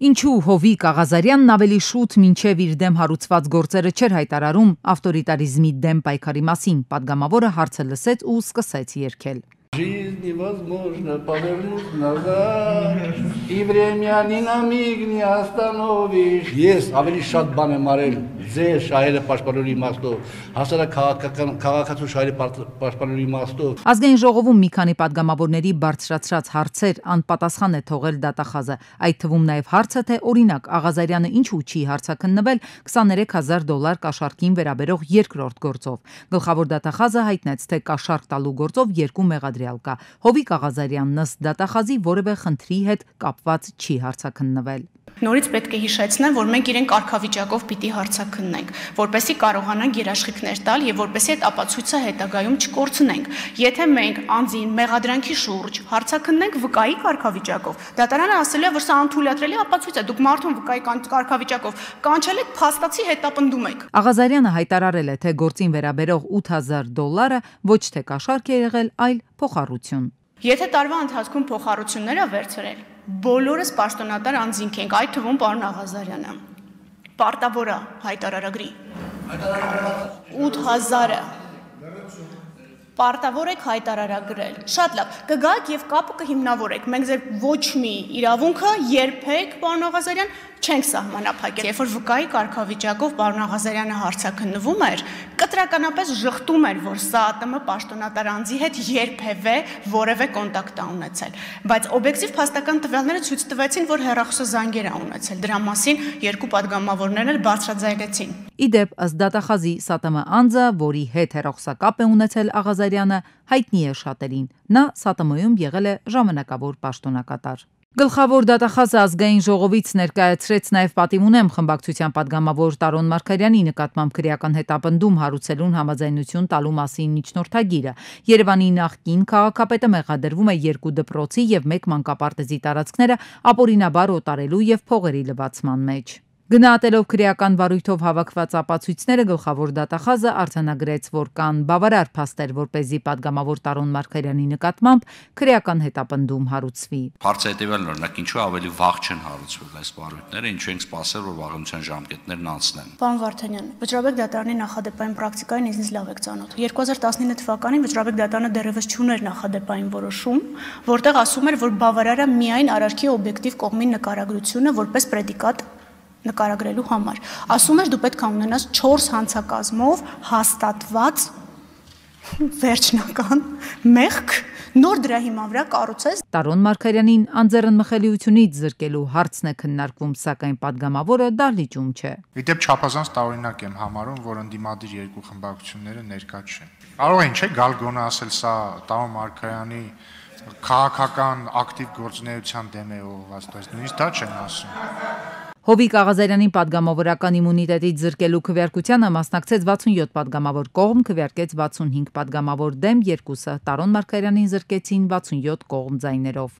Ինչու Հովիկ Աղազարյանն ավելի շուտ մինչև իր դեմ հարուցված գործերը չէր հայտարարում ավտորիտարիզմի դեմ պայքարի մասին, պատգամավորը հարցը լսեց ու սկսեց երգել. Жизнь невозможно повернуть назад, и время ни на миг не остановишь. Ես ավելի շատ բան եմ արել ձեր շահերը պաշտպանելու իմաստով, հասարակական քաղաքացու շահերի պաշտպանելու իմաստով։ Ազգային ժողովում մի քանի պատգամավորների բարձրացրած հարցեր անպատասխան է թողել դատախազը, այդ թվում նաև հարցը, թե օրինակ Աղազարյանը ինչու չի հարցաքննվել $23,000 կաշառքին վերաբերող երկրորդ գործով։ Գլխավոր դատախազը հայտնեց, թե կաշառք տալու գործով երկու մեղադրյալ կա։ Հովիկ Աղազարյանն ըստ դատախազի որևէ խնդրի հետ կապված չի հարցաքննվել։ Նորից պետք է հիշեցնեմ, որ մենք իրեն կարգավիճակով պիտի հարցաքննենք, որպեսզի կարողանանք երաշխիքներ տալ եւ որպեսզի այդ ապացույցը հետագայում չկորցնենք։ Եթե մենք անձին մեղադրանքի շուրջ հարցաքննենք վկայի կարգավիճակով, դատարանը ասել է, որ սա անթույլատրելի ապացույց է, դուք մարդուն վկայի կարգավիճակով կանչել եք, փաստացի հետապնդում եք։ Աղազարյանը հայտարարել է, թե գործին վերաբերող $8,000 ոչ թե կաշառք է եղել, այլ փոխառություն։ Եթե տարվա ընթացքում փոխառությունները վերցրել, բոլորս պաշտոնատար անձինք ենք, այդ թվում պարոն Աղազարյանը։ Պարտավորը հայտարարագրի։ 8,000-ը պարտավոր եք հայտարարագրել։ Շատ լավ, կգաք եւ կապը կհիմնավորեք։ Մենք ձեր ոչ մի իրավունքը երբեք, պարոն Աղազարյան, չենք սահմանափակել։ Երբ որ վկայի կարգավիճակով պարոն Աղազարյանը հարցաքննվում էր, կտրականապես ժխտում էր, որ ՍԱՏՄ պաշտոնատար անձի հետ երբևէ որևէ կոնտակտ է ունեցել։ Բայց օբյեկտիվ փաստական տվյալները ցույց տվեցին, որ հեռախոսազանգեր է ունեցել։ Դրա մասին երկու պատգամավորներն էլ բարձրաձայնեցին։ Իդեպ ըստ դատախազի ՍԱՏՄ անձը, որի հետ հեռախոսակապ է ունեցել Աղազարյանը, հայտնի է շատերին։ Նա ՍԱՏՄ-ում եղել է ժամանակավոր պաշտոնակատար։ Գլխավոր դատախազը ազգային ժողովից ներկայացրեց նաև պատիվ ունեմ խմբակցության պատգամավոր Տարոն Մարգարյանի նկատմամբ քրեական հետապնդում հարուցելուն համաձայնություն տալու մասին միջնորդագիրը։ Երևանի նախկին քաղաքապետը մեղադրվում է 2 դպրոցի եւ 1 մանկապարտեզի տարածքները ապօրինաբար օտարելու եւ փողերի լվացման մեջ։ Գնահատելով քրեական վարույթով հավաքված ապացույցները, գլխավոր դատախազը արձանագրեց, որ կան բավարար փաստեր, որպեսզի պատգամավոր Տարոն Մարգարյանի նկատմամբ քրեական հետապնդում հարուցվի։ Հարցը հետևյալն է, օրինակ ինչու ավելի վաղ չեն հարուցվել այս վարույթները, ինչու ենք սպասել, որ վաղեմության ժամկետներն անցնեն։ Պարոն Վարդանյան, Վճռաբեկ դատարանի նախադեպային պրակտիկային ինձ լավ եք ծանոթ։ 2019 թվականին Վճռաբեկ դատարանը դեռևս չուներ նախադեպային որոշում, որտեղ ասում էր, որ բավարար է միայն արարքի օբյեկտիվ կողմի նկարագրությունը որպես պրեդիկատ նկարագրելու համար։ Ասում էր, դու պետք է ունենաս 4 հանցակազմով հաստատված վերջնական մեղք, նոր դրա հիման վրա կառուցես։ Տարոն Մարգարյանին անձեռնմխելիությունից զրկելու հարցն է քննարկվում, սակայն պատգամավորը դահլիճում չէ։ Իդեպ չափազանց տարօրինակ եմ համարում, որ ընդդիմադիր երկու խմբակցությունները ներկա չեն։ Կարող են չէ գալ գոնը ասել սա Տարոն Մարգարյանի քաղաքական ակտիվ գործունեության դեմ է ուղղված, բայց նույնիսկ դա չեն ասում։ Հովիկ Աղազարյանին պատգամավորական իմունիտետից զրկելու քվեարկությանը մասնակցեց 67 պատգամավոր կողմ, քվեարկեց 65 պատգամավոր դեմ, երկուսը Տարոն Մարգարյանին զրկեցին 67 կողմ ձայներով։